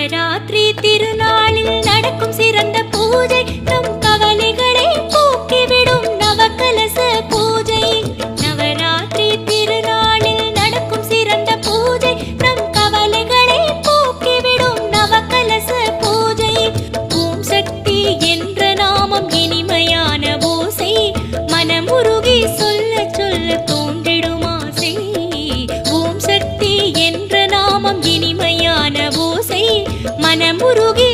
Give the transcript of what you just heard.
நவராத்திரி திருநாளில் நடக்கும் சிறந்த பூஜை நம் கவலைகளை போக்கிவிடும் நவகலச பூஜை. நவராத்திரி திருநாளில் நடக்கும் சிறந்த பூஜை நம் கவலைகளை போக்கிவிடும் நவகலச பூஜை. ஓம் சக்தி என்ற நாமம் இனிமையான ஓசை மனமுருகி சொல்ல சொல்ல தோன்றிடும் ஆசை. ஓம் சக்தி என்ற நாமம் இனிமையான ஓசை மனமுருகி